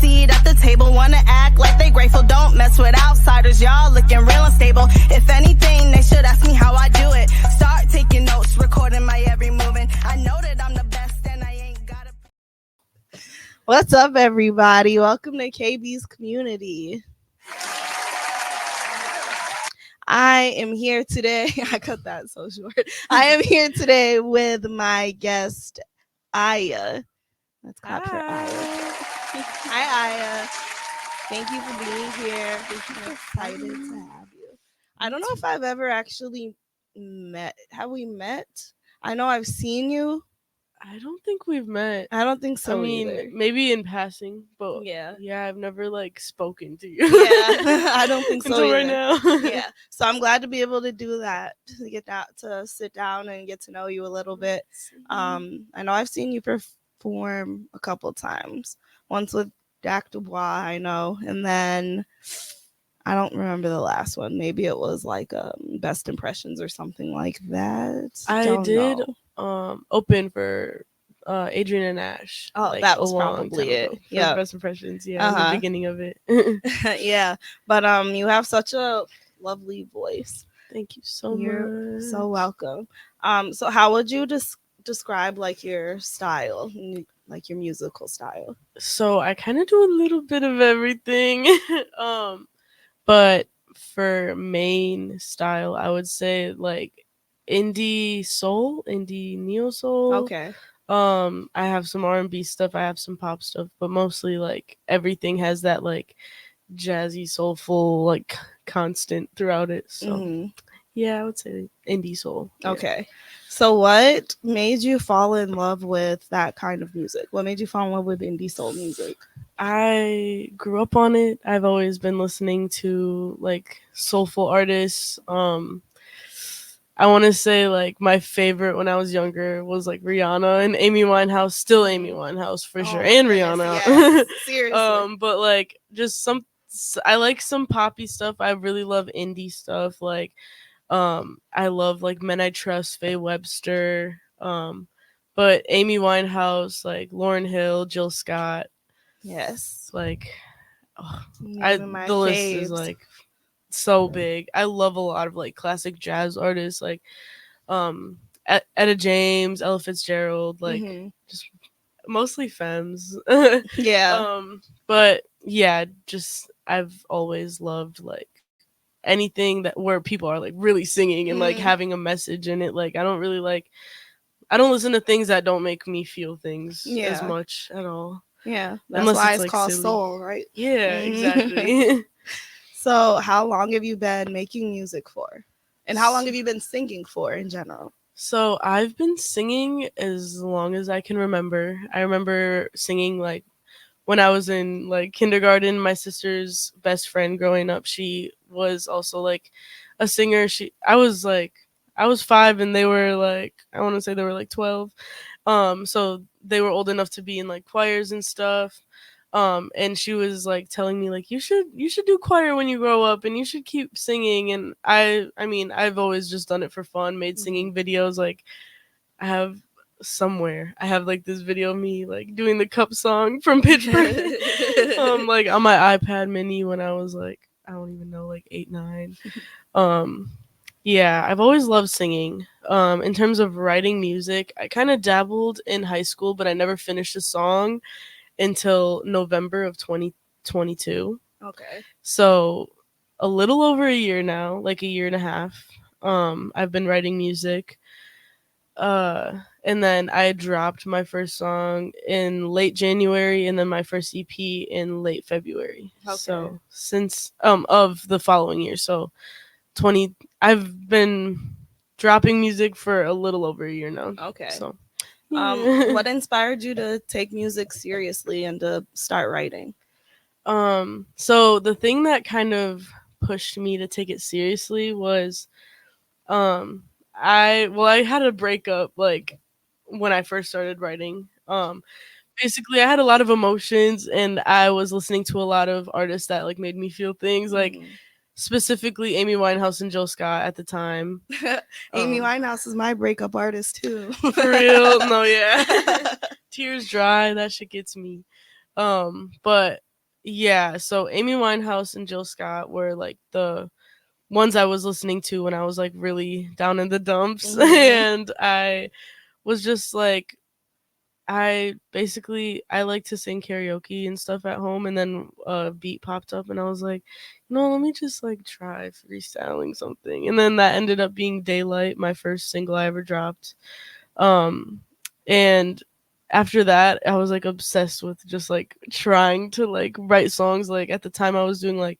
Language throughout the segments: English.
seat at the table. Wanna act like they grateful. Don't mess with outsiders. Y'all looking real unstable. If anything, they should ask me how I do it. Start taking notes, recording my every move. And I know that I'm the best and I ain't gotta. What's up, everybody? Welcome to KB's Community. I am here today. I cut that so short. I am here today with my guest, Aya. Let's clap for Aya. Hi, Aya. Thank you for being here. I'm excited to have you. I don't know if I've ever actually met. Have we met? I know I've seen you. I don't think we've met. I don't think so. I mean, either. maybe in passing, but Yeah, I've never spoken to you. Yeah, I don't think so until right either. now. Yeah, so I'm glad to be able to do that, to get that, to sit down and get to know you a little bit. I know I've seen you perform a couple times. Once with Dak Dubois, I know, and then I don't remember the last one. Maybe it was Best Impressions or something like that. I did open for Adrian and Ash. Oh, that was probably it. Yeah, Best Impressions. Yeah, in the beginning of it. Yeah, but you have such a lovely voice. Thank you so You're much. so welcome. So how would you describe your style, your musical style? So I kind of do a little bit of everything. But for main style, I would say indie soul, indie neo soul. Okay. I have some R&B stuff, I have some pop stuff, but mostly everything has that jazzy, soulful constant throughout it. So yeah, I would say indie soul. Yeah. Okay. So what made you fall in love with that kind of music? What made you fall in love with indie soul music? I grew up on it. I've always been listening to soulful artists. I want to say my favorite when I was younger was Rihanna and Amy Winehouse. Still Amy Winehouse for sure, and Rihanna. Yes, seriously. But just I like some poppy stuff. I really love indie stuff. I love Men I Trust, Faye Webster. But Amy Winehouse, Lauryn Hill, Jill Scott. Yes. The list is so big. I love a lot of just jazz artists Etta James, Ella Fitzgerald, just mostly femmes. Yeah. But yeah, just I've always loved anything where people are really singing and having a message in it. I don't really I don't listen to things that don't make me feel things as much at all. Yeah, that's why it's called silly. Soul, right? Yeah, exactly. So how long have you been making music for? And how long have you been singing for in general? So I've been singing as long as I can remember. I remember singing when I was in kindergarten. My sister's best friend growing up, she was also a singer. I was 5 and they were I want to say they were 12. So they were old enough to be in choirs and stuff. And she was telling me you should do choir when you grow up and you should keep singing. And I mean, I've always just done it for fun, made singing videos. I have this video of me doing the Cup song from Pitch Perfect on my iPad mini when I was I don't even know 8, 9. Yeah, I've always loved singing. In terms of writing music, I kind of dabbled in high school, but I never finished a song until November of 2022. Okay. So a little over a year now, a year and a half. I've been writing music. And then I dropped my first song in late January and then my first EP in late February. Okay. So since of the following year. So I've been dropping music for a little over a year now. Okay. So what inspired you to take music seriously and to start writing? So the thing that kind of pushed me to take it seriously was I had a breakup when I first started writing. Basically I had a lot of emotions and I was listening to a lot of artists that made me feel things specifically Amy Winehouse and Jill Scott at the time. Amy Winehouse is my breakup artist too. For real? No, yeah. Tears Dry, that shit gets me. But Yeah, so Amy Winehouse and Jill Scott were like the ones I was listening to when I was like really down in the dumps. And I was just like, I like to sing karaoke and stuff at home, and then a beat popped up and I was like, no, let me just like try freestyling something. And then that ended up being Daylight, my first single I ever dropped. And after that I was like obsessed with just like trying to like write songs. Like at the time I was doing like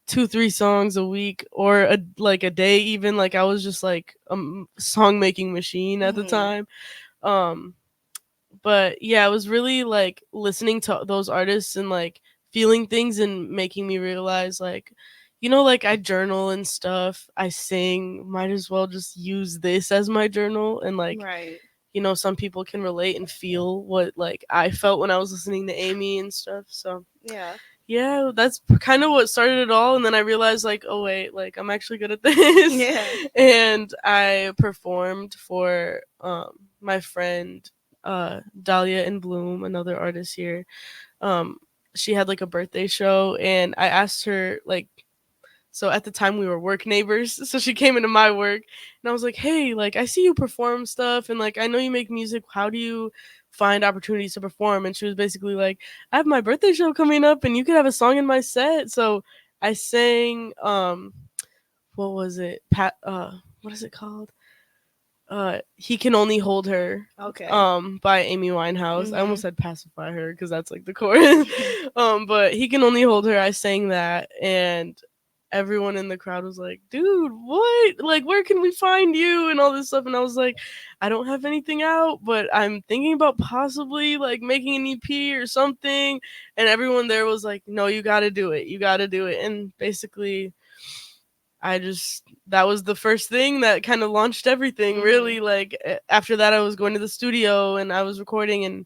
2-3 songs a week, or a day even. Like I was just like a song making machine at the time. But yeah, it was really like listening to those artists and like feeling things and making me realize like, like I journal and stuff, I sing, might as well just use this as my journal. And like, Right. some people can relate and feel what like I felt when I was listening to Amy and stuff. So yeah, that's kind of what started it all. And then I realized like, oh wait, like I'm actually good at this. Yeah. And I performed for my friend Dahlia and Bloom, another artist here. She had like a birthday show, and I asked her like, so at the time we were work neighbors, so she came into my work and I was like, hey, like I see you perform stuff, and like I know you make music, how do you find opportunities to perform? And she was basically like, I have my birthday show coming up and you could have a song in my set. So I sang what was it, what is it called, He Can Only Hold Her, Okay. by Amy Winehouse. I almost said Pacify Her because that's like the chorus. But He Can Only Hold Her, I sang that, and everyone in the crowd was like, dude, what, like where can we find you and all this stuff. And I was like, I don't have anything out, but I'm thinking about possibly like making an EP or something. And everyone there was like, no, you gotta do it, and basically that was the first thing that kind of launched everything, really. Like after that I was going to the studio and I was recording, and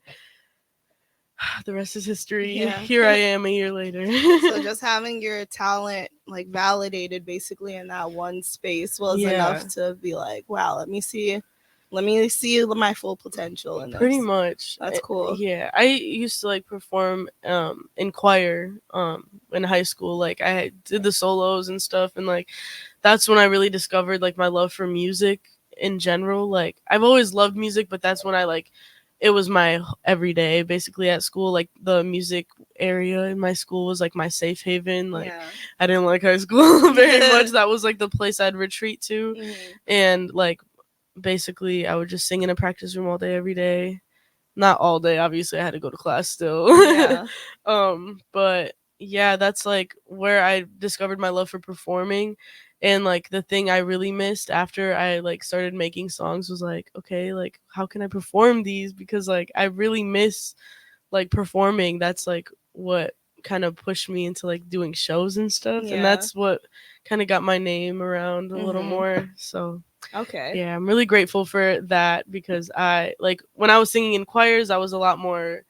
the rest is history. Yeah. Here I am a year later. So just having your talent like validated basically in that one space was enough to be like, wow, let me see my full potential in this. Pretty much. That's cool. Yeah, I used to like perform in choir in high school. Like I did the solos and stuff, and like that's when I really discovered like my love for music in general. Like I've always loved music, but that's when I like, it was my everyday basically at school. Like the music area in my school was like my safe haven. Like I didn't like high school very much. That was like the place I'd retreat to. And like basically I would just sing in a practice room all day every day. Not all day, obviously I had to go to class still. But yeah, that's like where I discovered my love for performing. And like the thing I really missed after I like started making songs was like, okay, like how can I perform these? Because like I really miss like performing. That's like what kind of pushed me into like doing shows and stuff. And that's what kind of got my name around a little more. So yeah, I'm really grateful for that, because I like when I was singing in choirs, I was a lot more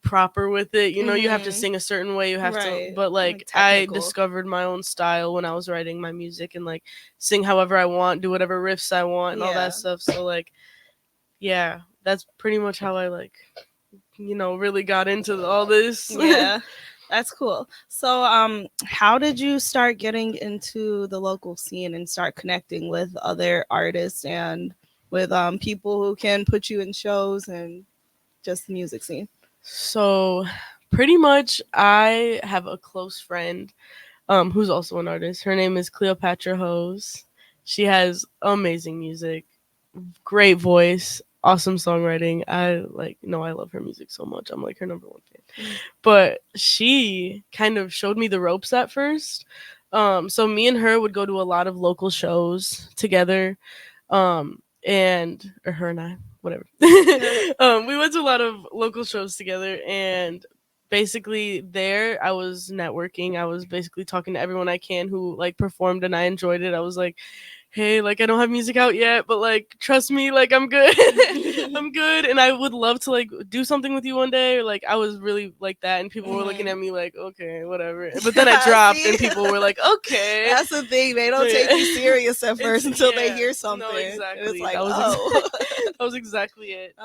proper with it. You have to sing a certain way, you have to, but like I discovered my own style when I was writing my music, and like sing however I want, do whatever riffs I want and all that stuff. So like yeah, that's pretty much how I like really got into all this. That's cool. So how did you start getting into the local scene and start connecting with other artists and with people who can put you in shows and just the music scene? So pretty much I have a close friend who's also an artist. Her name is Cleopatra Hose. She has amazing music, great voice, awesome songwriting. I love her music so much. I'm like her number one fan. But she kind of showed me the ropes at first. So me and her would go to a lot of local shows together. Or her and I, whatever. We went to a lot of local shows together, and basically there I was networking. I was basically talking to everyone I can who like performed and I enjoyed it. I was like, hey, like I don't have music out yet, but like trust me, like I'm good. I'm good, and I would love to like do something with you one day. Or, like I was really like that, and people were looking at me like, okay, whatever. But then I dropped and people were like, okay. That's the thing, they don't take you serious at first until they hear something. No, exactly. It's like, that was exactly it.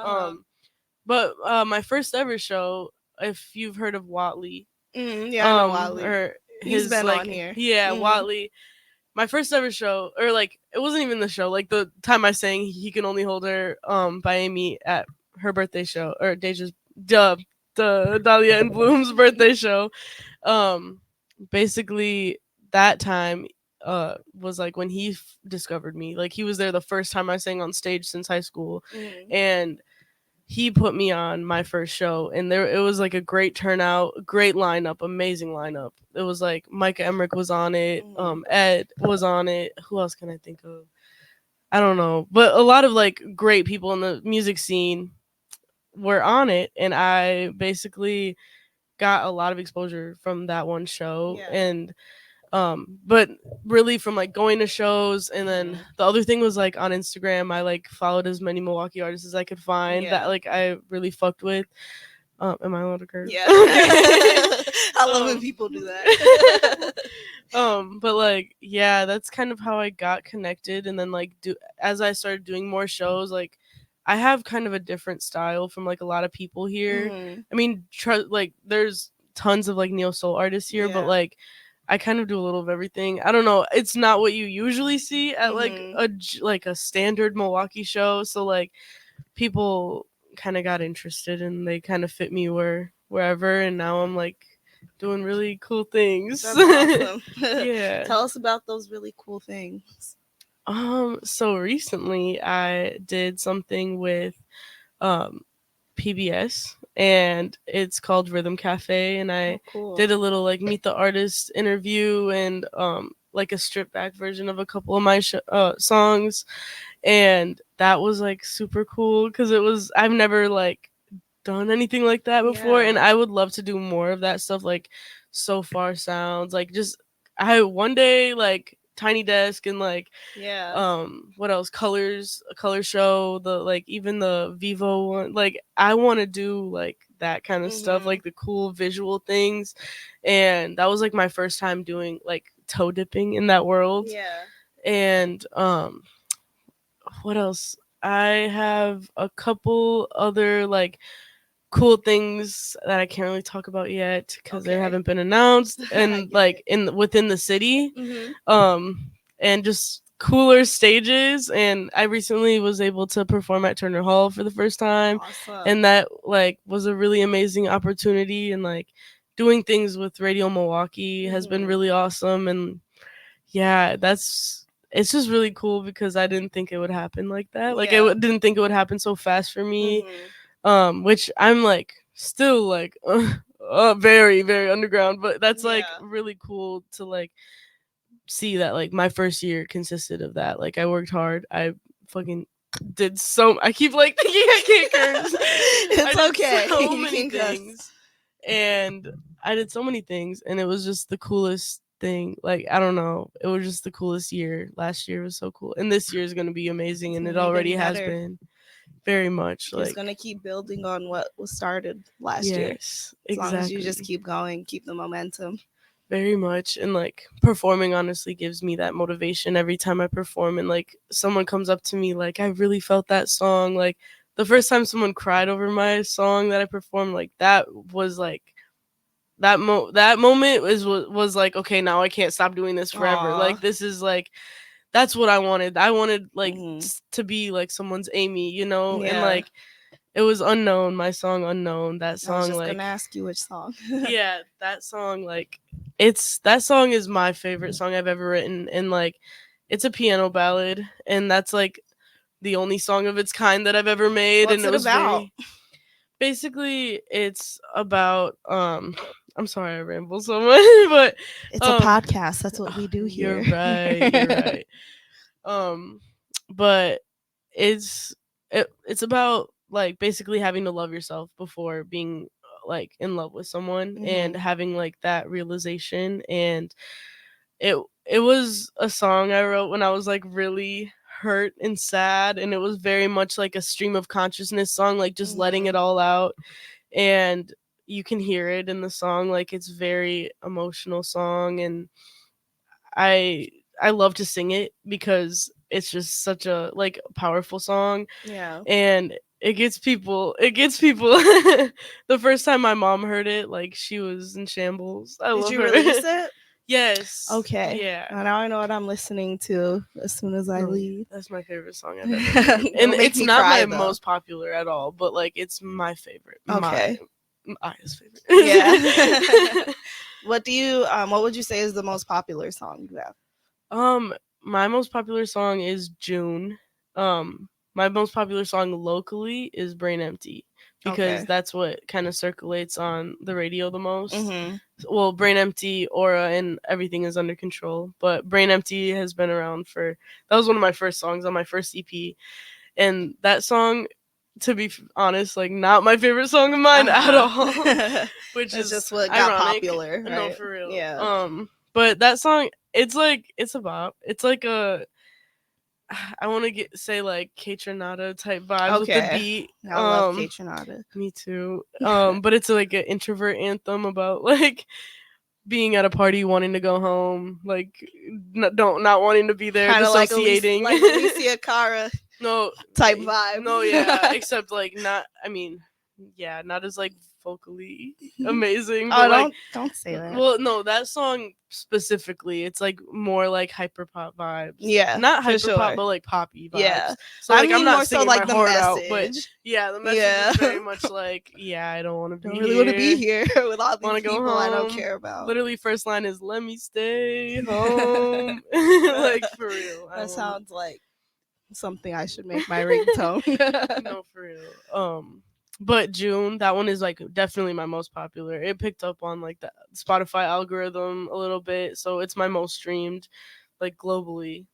But my first ever show, if you've heard of Watley, Yeah, I know Wally. Or He's his been like on here. yeah, Watley. My first ever show, or like it wasn't even the show, like the time I sang He Can Only Hold Her by Amy at her birthday show, or Deja's the Dahlia and Bloom's birthday show. Basically that time was like when he discovered me. Like he was there the first time I sang on stage since high school, and he put me on my first show, and it was like a great turnout, great lineup, amazing lineup. It was like Micah Emmerich was on it, Ed was on it. Who else can I think of? I don't know, but a lot of like great people in the music scene were on it, and I basically got a lot of exposure from that one show. And but really from like going to shows, and then the other thing was like on Instagram I like followed as many Milwaukee artists as I could find that like I really fucked with. Am I allowed to curse? Yeah. I love when people do that. But like yeah, that's kind of how I got connected. And then like as I started doing more shows, like I have kind of a different style from like a lot of people here. I mean, like there's tons of like neo soul artists here, but like I kind of do a little of everything. I don't know. It's not what you usually see at like a standard Milwaukee show. So like people kind of got interested, and they kind of fit me wherever. And now I'm like doing really cool things. That's awesome. Yeah. Tell us about those really cool things. So recently I did something with PBS, and it's called Rhythm Cafe, and I did a little like meet the artist interview, and like a stripped back version of a couple of my songs, and that was like super cool because I've never like done anything like that before, and I would love to do more of that stuff, like So Far Sounds, like just I one day like Tiny Desk, and like what else, a color show, the like even the Vivo one, like I want to do like that kind of stuff, like the cool visual things. And that was like my first time doing like toe dipping in that world. And what else, I have a couple other like cool things that I can't really talk about yet because they haven't been announced, and like within the city, and just cooler stages. And I recently was able to perform at Turner Hall for the first time, and that like was a really amazing opportunity. And like doing things with Radio Milwaukee has been really awesome. And yeah, it's just really cool because I didn't think it would happen like that. Like I didn't think it would happen so fast for me. Which I'm like still like very, very underground, but that's like really cool to like see that like my first year consisted of that. Like I worked hard. I fucking did I keep like thinking I can't curse. It's okay. So many things. And I did so many things, and it was just the coolest thing. Like I don't know, it was just the coolest year. Last year was so cool, and this year is going to be amazing, and it already has been. Very much. Like, it's gonna keep building on what was started last year. As long as you just keep going, keep the momentum. Very much. And like performing honestly gives me that motivation every time I perform, and like someone comes up to me like, I really felt that song. Like the first time someone cried over my song that I performed, like that was like that moment was like, okay, now I can't stop doing this forever. Aww. Like this is like, that's what I wanted. I wanted like to be like someone's Amy, you know? And like it was Unknown, my song Unknown. That song, I was just like gonna ask you which song. Yeah, that song, like that song is my favorite song I've ever written. And like it's a piano ballad, and that's like the only song of its kind that I've ever made. What's and it was about? Basically it's about I'm sorry I ramble so much, but it's a podcast. That's what we do here. You're right. But it's about like basically having to love yourself before being like in love with someone, and having like that realization. And it was a song I wrote when I was like really hurt and sad, and it was very much like a stream of consciousness song, like just letting it all out. And you can hear it in the song, like it's very emotional song, and I love to sing it because it's just such a like powerful song. Yeah. And it gets people. The first time my mom heard it, like she was in shambles. I Did love you her. release it? Yes. Okay. Yeah. Now I know what I'm listening to as soon as I No, leave. That's my favorite song I've ever heard. Don't And make it's me not cry, my though. most popular at all, but like it's my favorite. Okay. Aya's favorite. Yeah. What would you say is the most popular song you have? My most popular song is June. My most popular song locally is Brain Empty because Okay. that's what kind of circulates on the radio the most. Mm-hmm. Well, Brain Empty, Aura, and Everything is Under Control. But Brain Empty has been around that was one of my first songs on my first EP. And that song, to be honest, like not my favorite song of mine at all. Which It's is just what got ironic. popular. Right? No, for real. Yeah. But that song, it's a bop. It's like I want to say like Kaytranada type vibes with the beat. I love Kaytranada. Me too. But it's like an introvert anthem about like being at a party, wanting to go home, like not wanting to be there, Kind of dissociating, like Alicia Cara type vibe. No, yeah, except like not. I mean, yeah, not as like vocally amazing. But, like, don't say that. Well, no, that song specifically, it's like more like hyper pop vibes. Yeah, not hyper sure. pop, but like poppy vibes. Yeah, so like I'm not more singing so like my the heart message. out, but yeah, the message is very much like, yeah, I don't want to be. Don't really want to be here with all these Wanna go people I don't home. care about. Literally, first line is "Let me stay home." Like for real. That sounds like something I should make my ringtone. No, for real. But June, that one is like definitely my most popular. It picked up on like the Spotify algorithm a little bit, so it's my most streamed, like globally.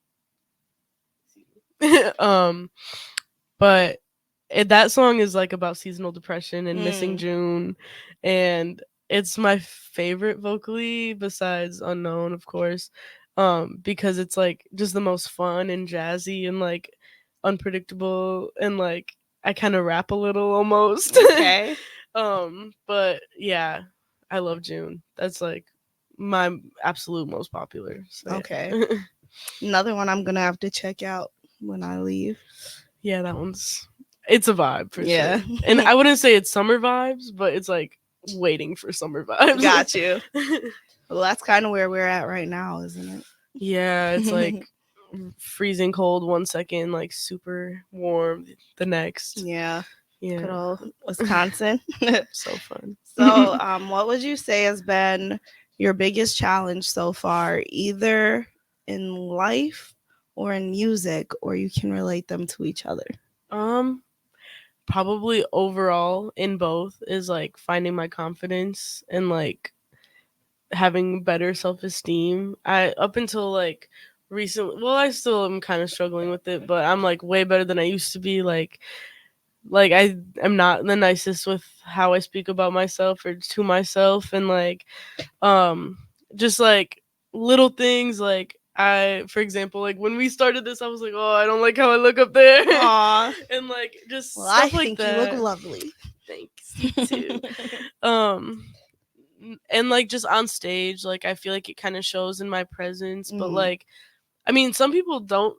But that song is like about seasonal depression and missing June, and it's my favorite vocally besides Unknown, of course, because it's like just the most fun and jazzy and like unpredictable and like I kind of rap a little almost. Okay. But yeah, I love June. That's like my absolute most popular. So, okay. Yeah. Another one I'm gonna have to check out when I leave. Yeah, it's a vibe for sure. And I wouldn't say it's summer vibes, but it's like waiting for summer vibes. Got you. Well, that's kind of where we're at right now, isn't it? Yeah, it's like freezing cold 1 second, like super warm the next. Yeah. Good old Wisconsin. So fun. So what would you say has been your biggest challenge so far, either in life or in music, or you can relate them to each other? Probably overall in both is like finding my confidence and like having better self-esteem. Up until like recently, well, I still am kind of struggling with it, but I'm like way better than I used to be. Like I am not the nicest with how I speak about myself or to myself, and like just like little things like for example, like when we started this, I was like, oh, I don't like how I look up there. Aww. And like just well, stuff I like think that. You look lovely. Thanks. You too. And like just on stage, like I feel like it kind of shows in my presence, but like I mean, some people don't.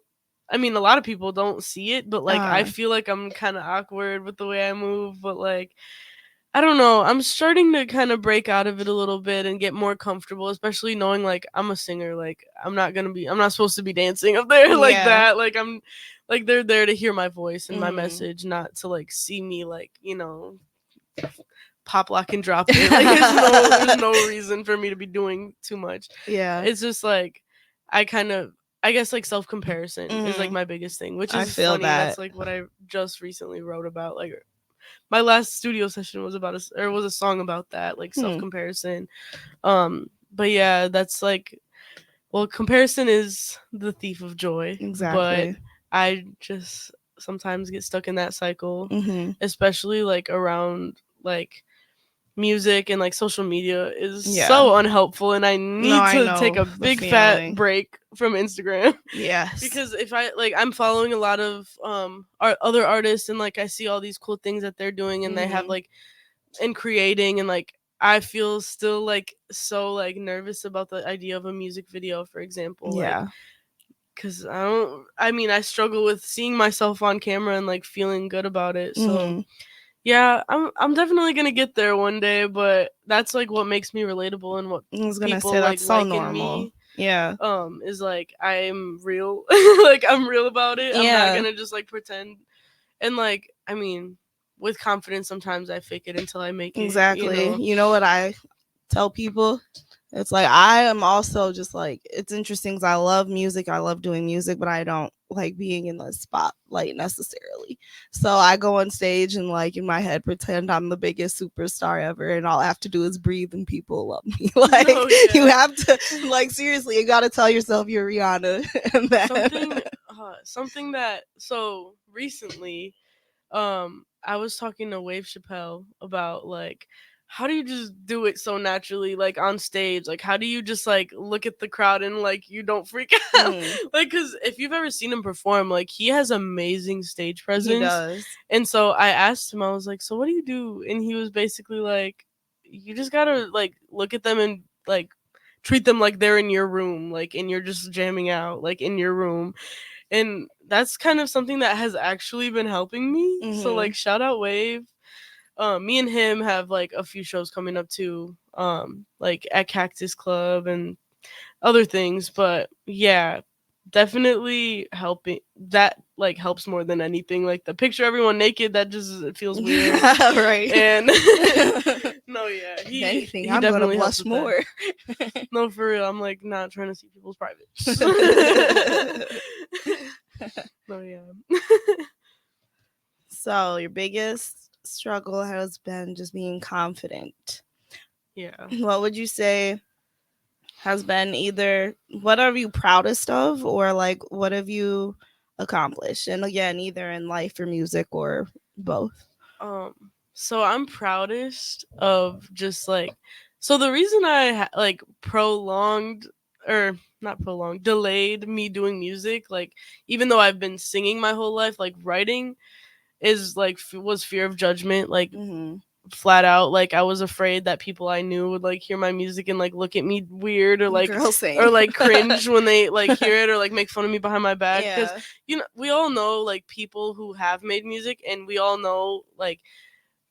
I mean, a lot of people don't see it, but like I feel like I'm kind of awkward with the way I move, but like I don't know. I'm starting to kind of break out of it a little bit and get more comfortable, especially knowing like I'm a singer. Like I'm not supposed to be dancing up there like that. Like I'm like they're there to hear my voice and my message, not to like see me like, you know, pop, lock, and drop it. Like there's no reason for me to be doing too much. Yeah. It's just like I guess like self-comparison is like my biggest thing, which is funny. That's like what I just recently wrote about. Like my last studio session was about was a song about that, like self-comparison. But yeah, that's like, well, comparison is the thief of joy. Exactly. But I just sometimes get stuck in that cycle, especially like around like music and like social media is so unhelpful, and I need to take a big fat break from Instagram. Yes. Because if I'm following a lot of other artists, and like I see all these cool things that they're doing, and they have like and creating, and like I feel still like so like nervous about the idea of a music video, for example. Yeah. because I struggle with seeing myself on camera and like feeling good about it. So Mhm. yeah, I'm definitely gonna get there one day, but that's like what makes me relatable and what I was gonna people say that's so like in normal. me. Yeah. Is like I'm real. Like I'm real about it. I'm not Yeah. gonna just like pretend. And like, I mean, with confidence sometimes I fake it until I make it. Exactly. You know? You know what I tell people? It's like I am also just like, it's interesting because I love music. I love doing music, but I don't like being in the spotlight necessarily. So I go on stage and like in my head pretend I'm the biggest superstar ever, and all I have to do is breathe and people love me. Like No, yeah. you have to like seriously, you got to tell yourself you're Rihanna. And then Something that so recently, I was talking to Wave Chappelle about like how do you just do it so naturally like on stage, like how do you just like look at the crowd and like you don't freak out. Mhm. Like because if you've ever seen him perform, like he has amazing stage He presence. does. And so I asked him, I was like, so what do you do? And he was basically like, you just gotta like look at them and like treat them like they're in your room, like and you're just jamming out like in your room. And that's kind of something that has actually been helping me. So Mhm. like shout out Wave. Me and him have like a few shows coming up too, like at Cactus Club and other things. But yeah, definitely helping. That like helps more than anything. Like the picture everyone naked, that just it feels weird. Right. And no, yeah, If he anything, I'm gonna definitely helps blush with that. more. No, for real. I'm like not trying to see people's privates. No, yeah. So your biggest struggle has been just being confident. Yeah. What would you say has been either what are you proudest of, or like what have you accomplished? And again, either in life or music or both. So I'm proudest of just like, so the reason I like prolonged or not prolonged, delayed me doing music, like even though I've been singing my whole life, like writing is like was fear of judgment, like Mm-hmm. flat out. Like I was afraid that people I knew would like hear my music and like look at me weird or like Girl, same. or like cringe when they like hear it or like make fun of me behind my back. Because Yeah. you know we all know like people who have made music, and we all know like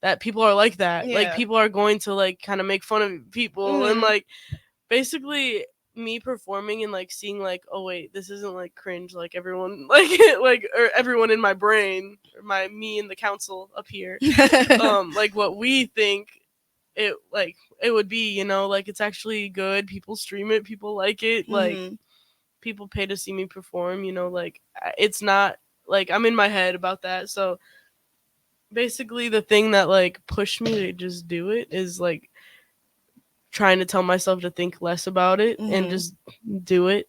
that people are like that. Like Yeah. people are going to like kind of make fun of people. And Mhm. like basically me performing and like seeing like, oh wait, this isn't like cringe like everyone like or everyone in my brain or me and the council up here like what we think it like it would be, you know, like it's actually good. People stream it, people like it, like Mhm. people pay to see me perform, you know, like it's not like I'm in my head about that. So basically the thing that like pushed me to just do it is like trying to tell myself to think less about it and Mhm. just do it.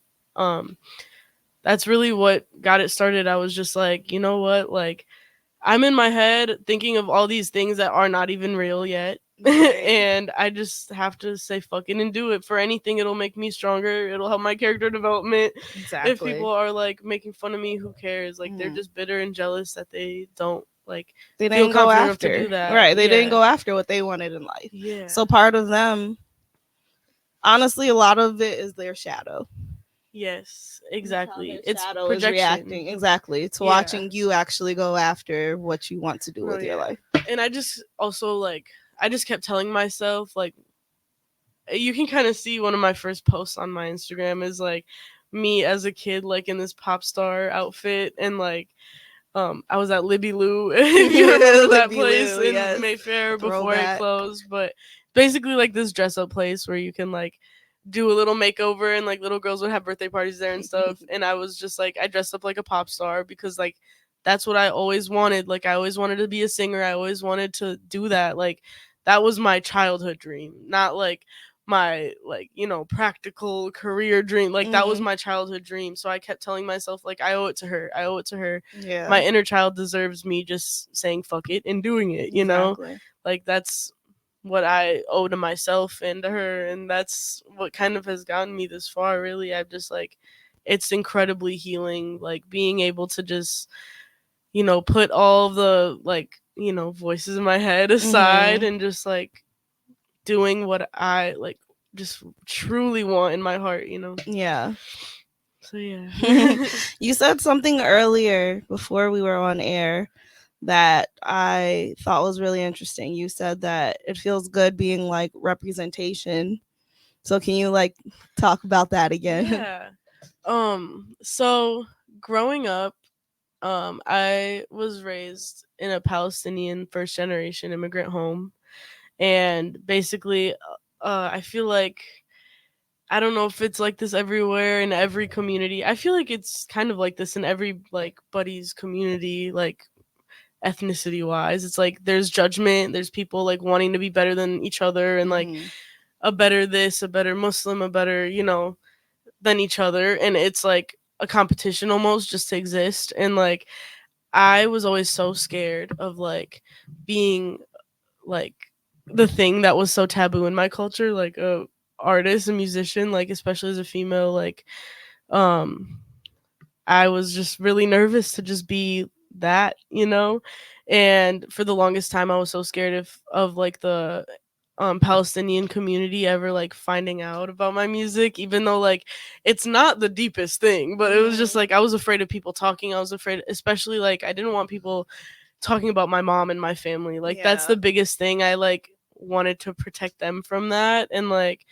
That's really what got it started. I was just like, you know what, like I'm in my head thinking of all these things that are not even real yet. Right. And I just have to say fuck it and do it. For anything, it'll make me stronger. It'll help my character development. Exactly. If people are like making fun of me, who cares? Like they're Mhm. just bitter and jealous that they don't like They feel didn't go confident enough to after. do that. Right. They didn't Yeah. go after what they wanted in life. Yeah. So part of them, honestly, a lot of it is their shadow. Yes, exactly. Their It's shadow projection. is reacting exactly to Yeah. watching you actually go after what you want to do No, with your yeah. life. And I just also like I just kept telling myself like you can kind of see one of my first posts on my Instagram is like me as a kid like in this pop star outfit, and like I was at Libby Lou if you remember that Libby place Lou, in yes. Mayfair before Throwback. it closed. But basically like this dress up place where you can like do a little makeover and like little girls would have birthday parties there and stuff. And I was just like I dressed up like a pop star because like that's what I always wanted. Like I always wanted to be a singer. I always wanted to do that. Like that was my childhood dream, not like my like, you know, practical career dream. Like that was Mhm. my childhood dream. So I kept telling myself like I owe it to her. I owe it to her. Yeah. My inner child deserves me just saying fuck it and doing it, you know? Exactly. Like that's what I owe to myself and to her, and that's what kind of has gotten me this far. Really, I've just like it's incredibly healing, like being able to just, you know, put all the like, you know, voices in my head aside and just like doing what I like just truly want in my heart, you know. Yeah. So yeah. You said something earlier before we were on air that I thought was really interesting. You said that it feels good being like representation. So can you like talk about that again? Yeah. So growing up, I was raised in a Palestinian first generation immigrant home, and basically I feel like I don't know if it's like this everywhere in every community. I feel like it's kind of like this in every like buddy's community, like ethnicity wise. It's like there's judgment, there's people like wanting to be better than each other, and like Mhm. a better this, a better Muslim, a better, than each other, and it's like a competition almost just to exist. And like I was always so scared of like being like the thing that was so taboo in my culture, like a artist, a musician, like especially as a female, like um I was just really nervous to just be that, and for the longest time I was so scared of like the Palestinian community ever like finding out about my music, even though like it's not the deepest thing, but it was just like I was afraid of people talking. I was afraid, especially like I didn't want people talking about my mom and my family. Like that's Yeah. the biggest thing. I like wanted to protect them from that. And like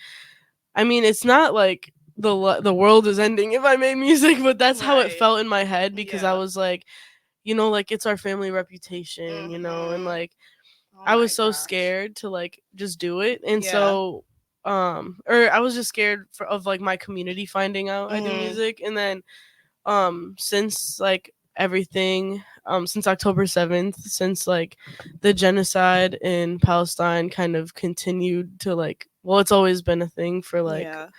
I mean, it's not like the world is ending if I made music, but that's how it Right. felt in my head, because I Yeah. was like, like it's our family reputation, and Mhm. like Oh I my was so gosh. scared to like just do it. And Yeah. so or I was just scared of like my community finding out I do Mhm. music. And then since like everything, since October 7th, since like the genocide in Palestine kind of continued to like, well, it's always been a thing for like Yeah.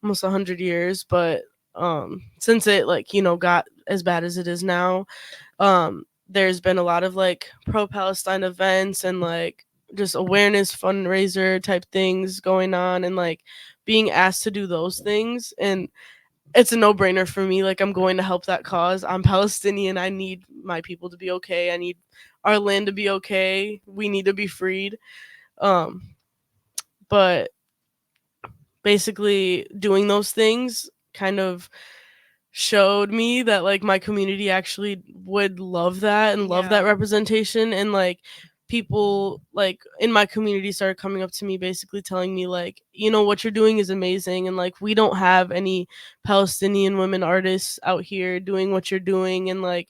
almost 100 years, but since it like got as bad as it is now, there's been a lot of like pro Palestine events and like just awareness fundraiser type things going on, and like being asked to do those things. And it's a no-brainer for me. Like I'm going to help that cause. I'm Palestinian. I need my people to be okay. I need our land to be okay. We need to be freed. But basically doing those things kind of showed me that like my community actually would love that and love that Yeah. representation. And like people like in my community started coming up to me basically telling me like, what you're doing is amazing, and like we don't have any Palestinian women artists out here doing what you're doing. And like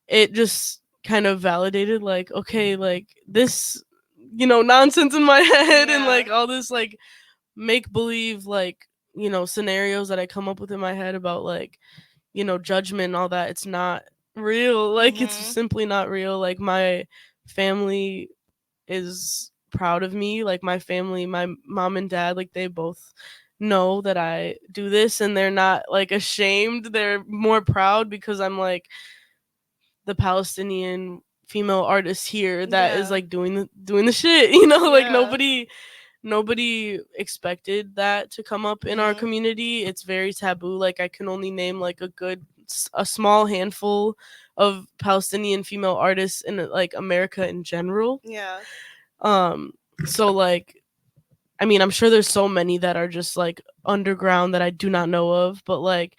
it just kind of validated like, okay, like this nonsense in my head and Yeah. like all this like make believe like scenarios that I come up with in my head about like judgment and all that. It's not real. Like it's Mhm. simply not real. Like my family is proud of me. Like my family, my mom and dad, like they both know that I do this, and they're not like ashamed. They're more proud because I'm like the Palestinian female artist here that is Yeah. like doing the shit, like Yeah. nobody expected that to come up in our Mhm. community. It's very taboo. Like I can only name like a small handful of Palestinian female artists in like America in general. Yeah. Um so like I mean, I'm sure there's so many that are just like underground that I do not know of, but like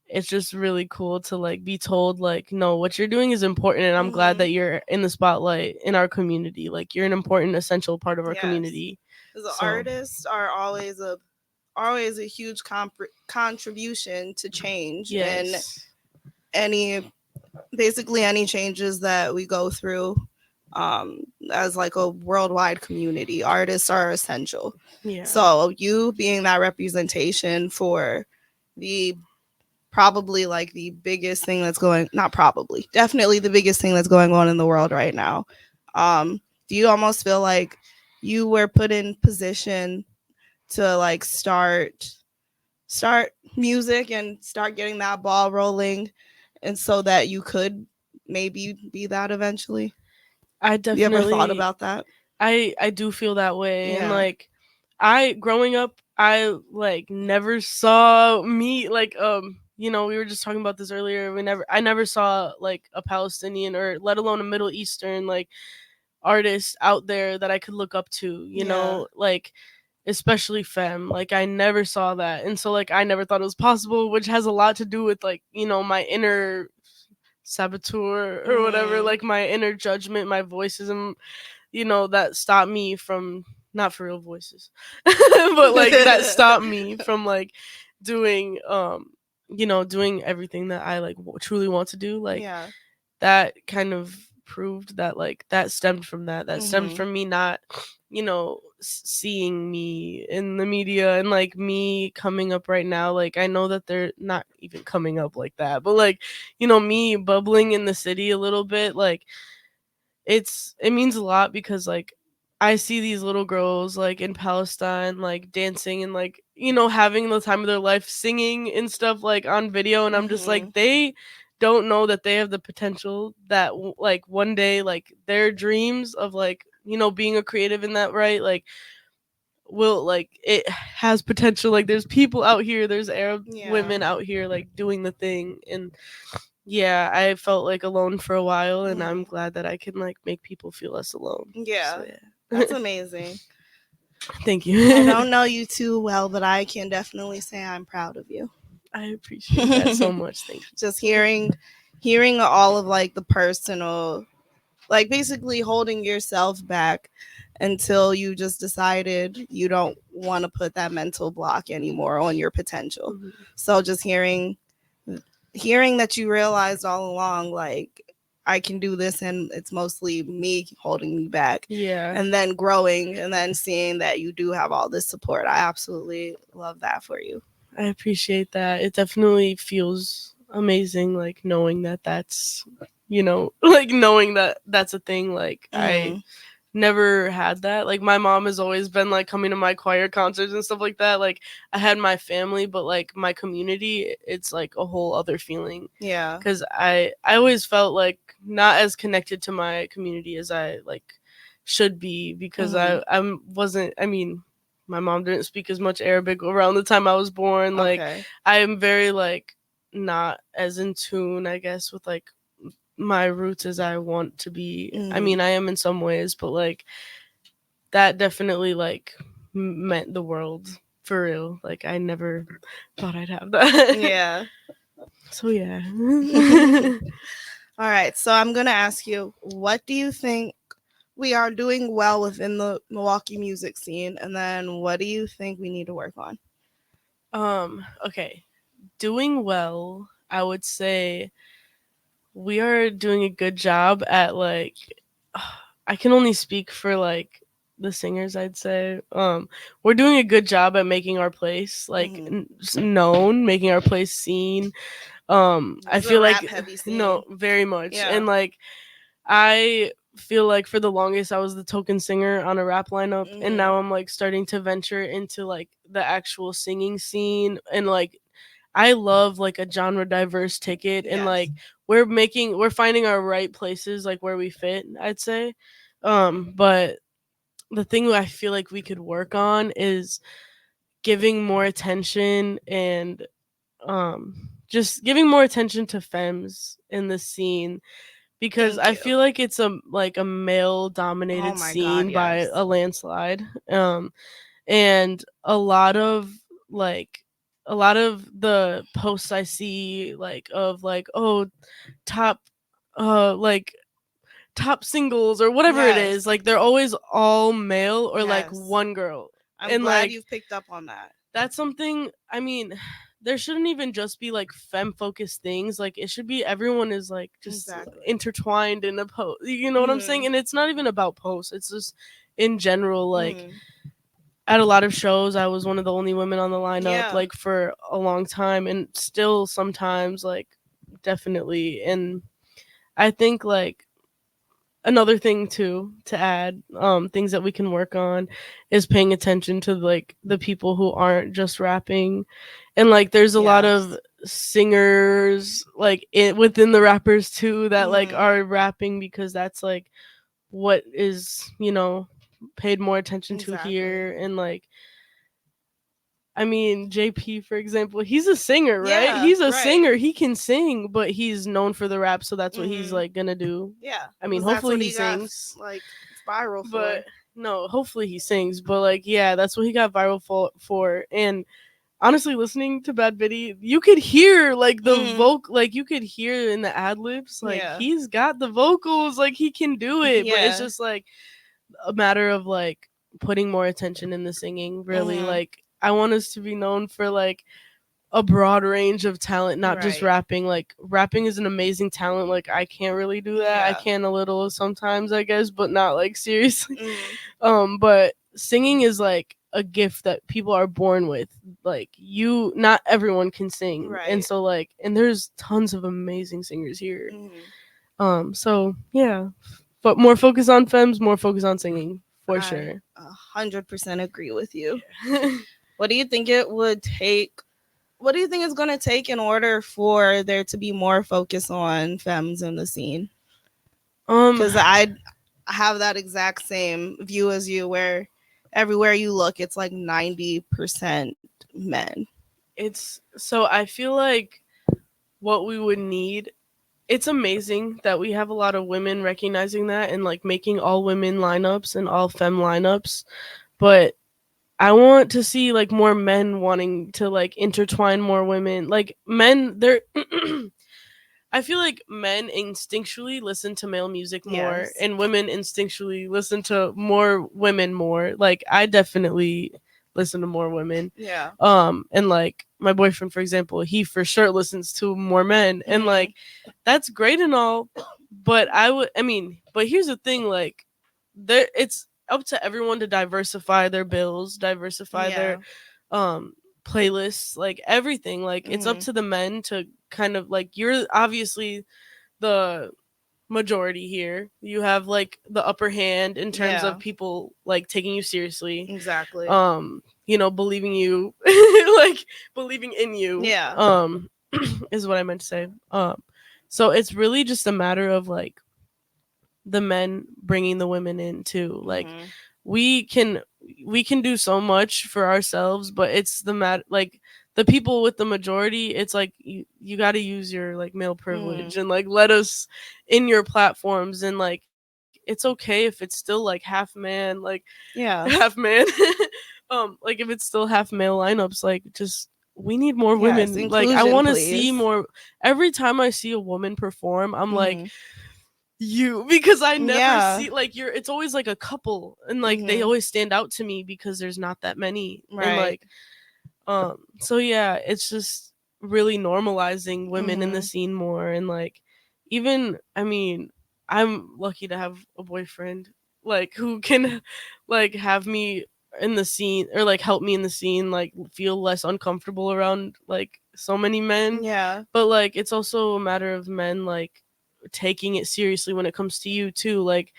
it's just really cool to like be told like, no, what you're doing is important, and I'm glad Mhm. that you're in the spotlight in our community. Like you're an important essential part of our Yes. community. The So artists are always a huge contribution to change and yes. basically any changes that we go through as like a worldwide community. Artists are essential. Yeah. So you being that representation for the probably like the biggest thing that's going, not probably, definitely the biggest thing that's going on in the world right now. Do you almost feel like you were put in position to like start music and start getting that ball rolling, and so that you could maybe be that eventually? I You ever thought definitely about that? I do feel that way. And Yeah. like I growing up, I like never saw me like we were just talking about this earlier. I never saw like a Palestinian or let alone a Middle Eastern like artist out there that I could look up to, Yeah. like especially femme. Like I never saw that, and so like I never thought it was possible, which has a lot to do with like, you know, my inner saboteur or whatever, like my inner judgment, my voices, and you know, that stopped me from, not for real voices, but like that stopped me from like doing you know, doing everything that I like truly want to do. Like Yeah. that kind of proved that like that stemmed from that stemmed Mhm. from me not, you know, seeing me in the media, and like me coming up right now. Like I know that they're not even coming up like that, but like, you know, me bubbling in the city a little bit, like it means a lot, because like I see these little girls like in Palestine like dancing and like, you know, having the time of their life, singing and stuff like on video, and I'm just Mhm. like, they don't know that they have the potential that like one day like their dreams of like, you know, being a creative in that, right, like will, like it has potential. Like there's people out here, there's Arab Yeah. women out here like doing the thing. And yeah, I felt like alone for a while, and I'm glad that I can like make people feel less alone. Yeah. So, yeah. That's amazing. Thank you. I don't know you too well, but I can definitely say I'm proud of you. I appreciate that so much. Thank you. Just hearing all of like the personal, like basically holding yourself back until you just decided you don't want to put that mental block anymore on your potential. Mhm. So just hearing that you realized all along, like, I can do this, and it's mostly me holding me back. Yeah. And then growing, and then seeing that you do have all this support. I absolutely love that for you. I appreciate that. It definitely feels amazing, like knowing that that's, you know, like knowing that that's a thing. Like I never had that. Like my mom has always been like coming to my choir concerts and stuff like that. Like I had my family, but like my community, it's like a whole other feeling. Yeah. Because I always felt like not as connected to my community as I like should be, because I wasn't, I mean, my mom didn't speak as much Arabic around the time I was born. Like I am very like not as in tune, I guess, with like my roots as I want to be. I mean, I am in some ways, but like that definitely like meant the world for real. Like I never thought I'd have that. Yeah. So yeah. All right. So I'm gonna ask you, what do you think we are doing well within the Milwaukee music scene, and then what do you think we need to work on? Okay. Doing well, I would say we are doing a good job at like I can only speak for like the singers, I'd say. We're doing a good job at making our place like known, making our place seen. I feel like no, very much. Yeah. And like I feel like for the longest I was the token singer on a rap lineup, and now I'm like starting to venture into like the actual singing scene, and like I love like a genre diverse ticket, and like we're finding our right places, like where we fit, I'd say. But the thing I feel like we could work on is giving more attention, and just giving more attention to femmes in the scene, because I feel like it's a male dominated scene by a landslide. And a lot of the posts I see like of like, oh, top top singles or whatever it is, like they're always all male or like one girl. I'm glad you've picked up on that. That's something, I mean, there shouldn't even just be like femme focused things. Like it should be everyone is like just intertwined in a post. You know what I'm saying? And it's not even about posts. It's just in general, like at a lot of shows, I was one of the only women on the lineup like for a long time, and still sometimes like definitely. And I think like another thing too to add, things that we can work on is paying attention to like the people who aren't just rapping, and like there's a lot of singers like within the rappers too that like are rapping, because that's like what is, you know, paid more attention to here. And like I mean, JP, for example, he's a singer, right? He's a singer. He can sing, but he's known for the rap, so that's what he's like gonna do. Yeah. I mean, hopefully he sings. Like viral for. But no, hopefully he sings, but like, yeah, that's what he got viral for. And honestly, listening to Bad Bitty, you could hear like the like you could hear in the ad libs, like he's got the vocals, like he can do it. But it's just like a matter of like putting more attention in the singing. Really, like I want us to be known for like a broad range of talent, not just rapping. Like rapping is an amazing talent. Like I can't really do that. I can a little sometimes, I guess, but not like seriously. But singing is like a gift that people are born with. Like not everyone can sing. And so like, and there's tons of amazing singers here. So yeah, but more focus on femmes, more focus on singing for sure. 100% agree with you. What do you think it would take? What do you think it's going to take in order for there to be more focus on femmes in the scene? Because I have that exact same view as you, where everywhere you look, it's like 90% men. So I feel like what we would need, it's amazing that we have a lot of women recognizing that and like making all women lineups and all femme lineups, but I want to see like more men wanting to like intertwine more women. Like men, they're I feel like men instinctually listen to male music more, and women instinctually listen to more women more. Like I definitely listen to more women. Yeah. And like my boyfriend, for example, he for sure listens to more men, and like that's great and all, but but here's the thing, like it's up to everyone to diversify their bills, diversify their playlists, like everything. Like it's up to the men to kind of like, you're obviously the majority here. You have like the upper hand in terms of people like taking you seriously. Exactly. Believing you, like believing in you. Yeah. Is what I meant to say. So it's really just a matter of like the men bringing the women in too. Like we can do so much for ourselves, but it's like the people with the majority, it's like you got to use your like male privilege and like let us in your platforms, and like it's okay if it's still like half man, like half man. Like if it's still half male lineups, like just we need more women. Like I want to see more. Every time I see a woman perform, I'm like, because I never see like it's always like a couple, and like they always stand out to me because there's not that many. And like so yeah, it's just really normalizing women in the scene more. And like even I'm lucky to have a boyfriend like who can like have me in the scene, or like help me in the scene, like feel less uncomfortable around like so many men. But like it's also a matter of men like taking it seriously when it comes to you too. Like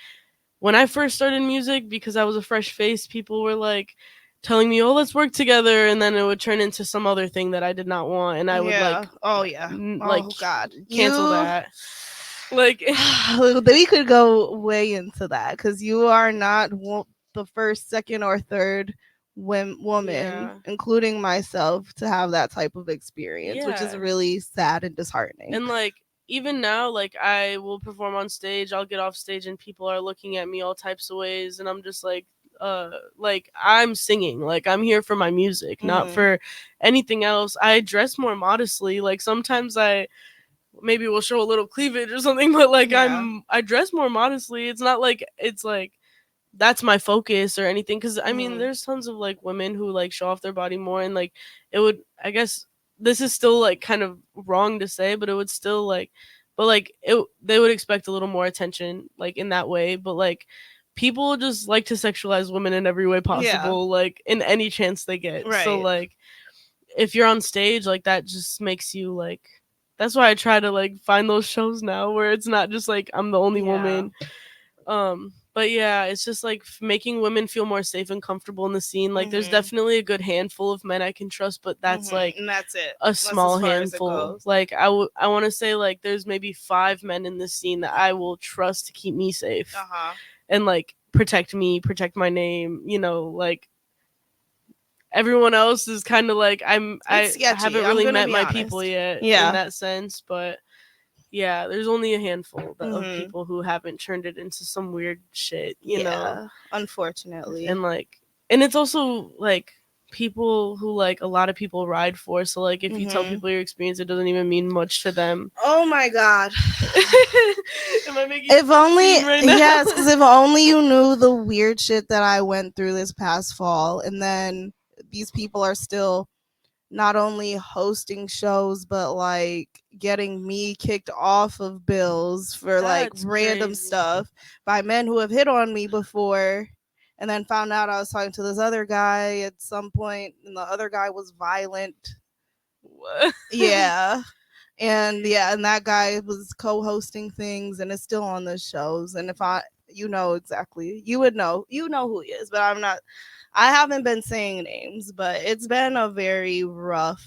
when I first started music, because I was a fresh face, people were like telling me, oh, let's work together, and then it would turn into some other thing that I did not want, and I would cancel that. Like we could go way into that, because you are not the first, second, or third woman, including myself, to have that type of experience, which is really sad and disheartening. And like even now, like I will perform on stage, I'll get off stage and people are looking at me all types of ways, and I'm just like I'm singing, like I'm here for my music, not for anything else. I dress more modestly, like sometimes I maybe will show a little cleavage or something, but like I dress more modestly. It's not like it's like that's my focus or anything, because I mean there's tons of like women who like show off their body more, and like it would, I guess this is still like kind of wrong to say, but it would still like, but like they would expect a little more attention like in that way. But like people just like to sexualize women in every way possible, like in any chance they get. So like if you're on stage, like that just makes you like, that's why I try to like find those shows now where it's not just like I'm the only woman. But yeah, it's just like making women feel more safe and comfortable in the scene. Like there's definitely a good handful of men I can trust, but that's like, and that's it, a small handful. Like I want to say like there's maybe 5 men in the scene that I will trust to keep me safe and like protect me, protect my name, like everyone else is kind of like I haven't really met my people yet in that sense. But Yeah, there's only a handful of Mhm. people who haven't turned it into some weird shit, you know? Unfortunately. And like, and it's also like people who like a lot of people ride for. So like, if you tell Mhm. people your experience, it doesn't even mean much to them. Oh my God. Am I making If only, scene right now? yes, because if only you knew the weird shit that I went through this past fall, and then these people are still not only hosting shows, but like getting me kicked off of bills for like That's random crazy. stuff by men who have hit on me before, and then found out I was talking to this other guy at some point, and the other guy was violent. What? Yeah. And that guy was co-hosting things and is still on the shows. And if you know exactly, you would know, who he is, but I haven't been saying names, but it's been a rough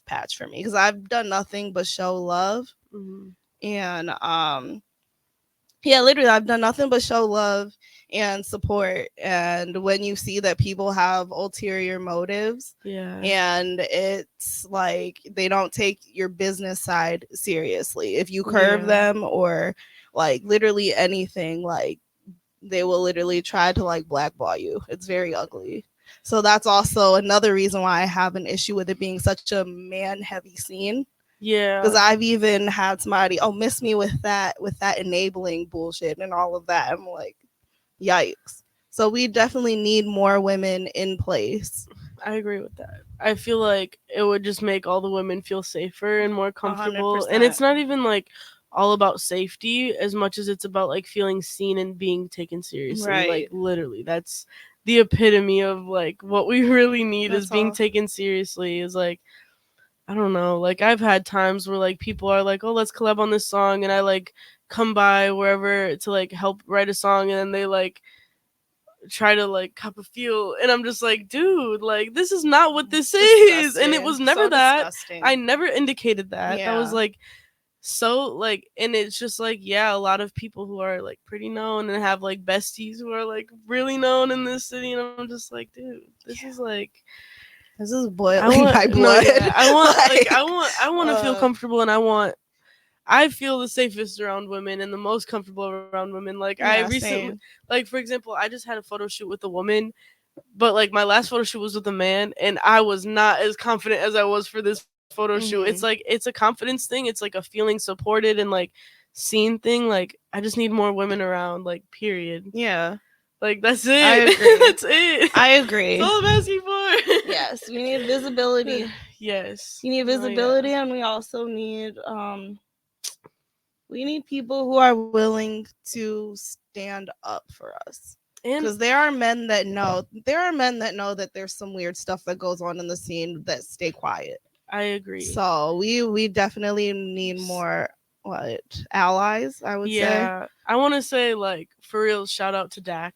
patch for me because I've done nothing but show love. Mhm. And literally I've done nothing but show love and support. And when you see that people have ulterior motives, Yeah. and it's like they don't take your business side seriously, if you curve them or like literally anything, like they will literally try to like blackball you. It's very ugly. So that's also another reason why I have an issue with it being such a man heavy scene. Yeah. Because I've even had somebody miss me with that enabling bullshit and all of that. I'm like, yikes. So we definitely need more women in place. I agree with that. I feel like it would just make all the women feel safer and more comfortable. 100%. And it's not even like all about safety as much as it's about like feeling seen and being taken seriously. Right. Like literally, that's the epitome of like what we really need is That's being all. taken seriously. Is like, I don't know, like I've had times where like people are like, oh, let's collab on this song, and I like come by wherever to like help write a song, and then they like try to like cup a feel, and I'm just like, dude, like this is not what this is. And it was never So that. disgusting. I never indicated that. That was Yeah. like so like, and it's just like, yeah, a lot of people who are like pretty known and have like besties who are like really known in this city, and I'm just like, dude, this is like, this is boiling my blood. no, yeah, I want Like, I want to feel comfortable, and I feel the safest around women and the most comfortable around women. Like I Yeah, recently, same. like for example, I just had a photo shoot with a woman, but like my last photo shoot was with a man, and I was not as confident as I was for this photo shoot. It's like, it's a confidence thing. It's like a feeling supported and like seen thing. Like I just need more women around. Like period. Yeah. Like that's it. I agree. That's it. I agree. That's all I'm asking for. Yes, we need visibility. Yes. You need Oh, yeah. visibility, and we also need we need people who are willing to stand up for us. And Because there are men that know that there's some weird stuff that goes on in the scene that stay quiet. I agree. So we definitely need more allies, I would say. Yeah, I want to say like for real, shout out to Dak.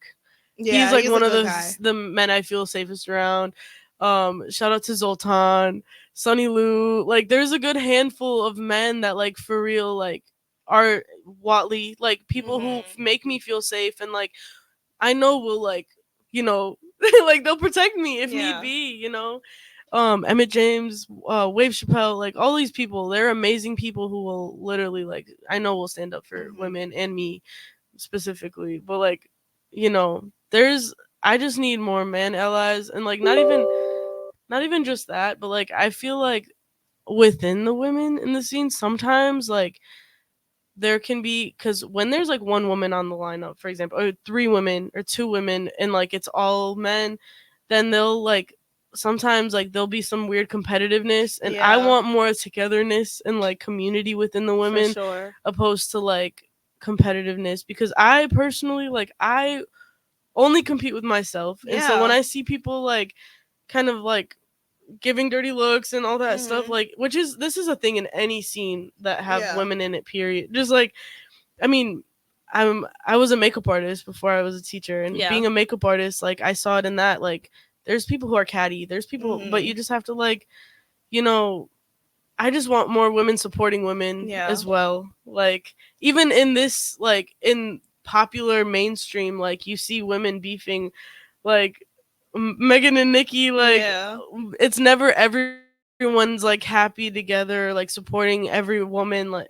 Yeah, he's like one a of good guy. the men I feel safest around. Shout out to Zoltan, Sunny Lou. Like there's a good handful of men that like for real like are Watley, like people who make me feel safe, and like I know will like, you know, like they'll protect me if need be, you know. Emmett James, Wave Chappelle, like all these people, they're amazing people who will literally like, I know will stand up for women and me specifically, but like, you know, I just need more man allies, and like not even just that, but like I feel like within the women in the scene sometimes like there can be, because when there's like one woman on the lineup, for example, or 3 women or 2 women, and like it's all men, then they'll like sometimes like there'll be some weird competitiveness, and I want more togetherness and like community within the women, opposed to like competitiveness, because I personally like I only compete with myself, and so when I see people like kind of like giving dirty looks and all that stuff, like this is a thing in any scene that have women in it, period. Just like, I mean, I was a makeup artist before I was a teacher, and being a makeup artist, like I saw it in that, like there's people who are catty, there's people, but you just have to like, you know, I just want more women supporting women as well. Like even in this, like in popular mainstream, like you see women beefing, like Megan and Nikki, like it's never ever everyone's like happy together, like supporting every woman, like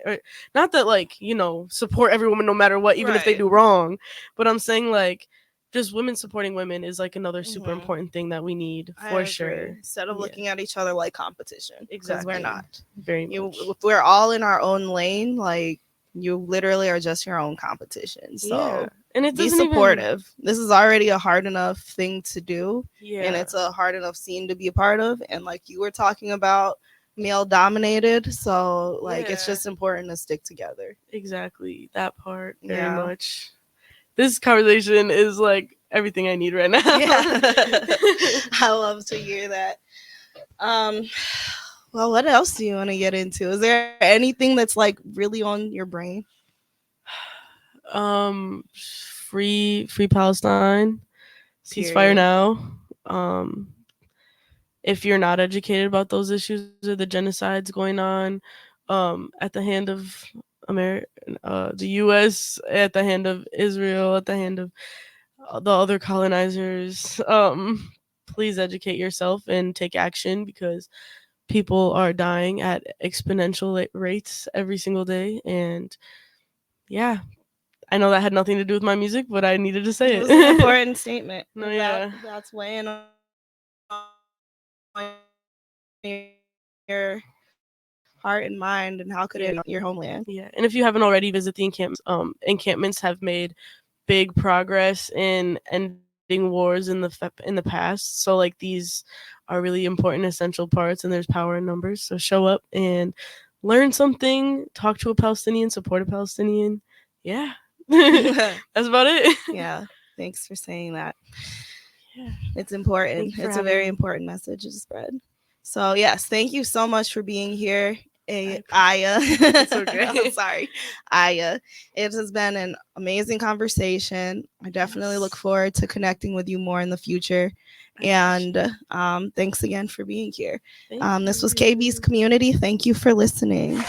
not that like, you know, support every woman no matter what, even if they Right. do wrong, but I'm saying like just women supporting women is like another super Mhm. important thing that we need I for agree. sure. Instead of Yeah. looking at each other like competition, because Exactly. we're not. Very You, much. if we're all in our own lane, like you literally are just your own competition. So Yeah. And it be doesn't even supportive. This is already a hard enough thing to do, yeah. and it's a hard enough scene to be a part of. And like you were talking about, male dominated. So like it's Yeah. just important to stick together. Exactly. That part very Yeah. much. This conversation is like everything I need right now. Yeah. I love to hear that. Well, what else do you want to get into? Is there anything that's like really on your brain? Free Palestine. Ceasefire Period. now. If you're not educated about those issues or the genocides going on at the hand of the U.S., at the hand of Israel, at the hand of the other colonizers, please educate yourself and take action because people are dying at exponential rates every single day. And yeah, I know that had nothing to do with my music, but I needed to say It it. was an important statement. No, yeah. That's weighing on your heart and mind, and how could it be your homeland? Yeah, and if you haven't already, visit the encampments. Encampments have made big progress in ending wars in the past. So like these are really important, essential parts, and there's power in numbers. So show up and learn something. Talk to a Palestinian. Support a Palestinian. Yeah, that's about it. Yeah, thanks for saying that. Yeah. It's important. Thank you for It's a very having me. important message to spread. So yes, thank you so much for being here, I Aya. It's okay. I'm sorry, Aya. It has been an amazing conversation. I definitely Yes. look forward to connecting with you more in the future. I And thanks again for being here. Thank This was you. KB's Community. Thank you for listening.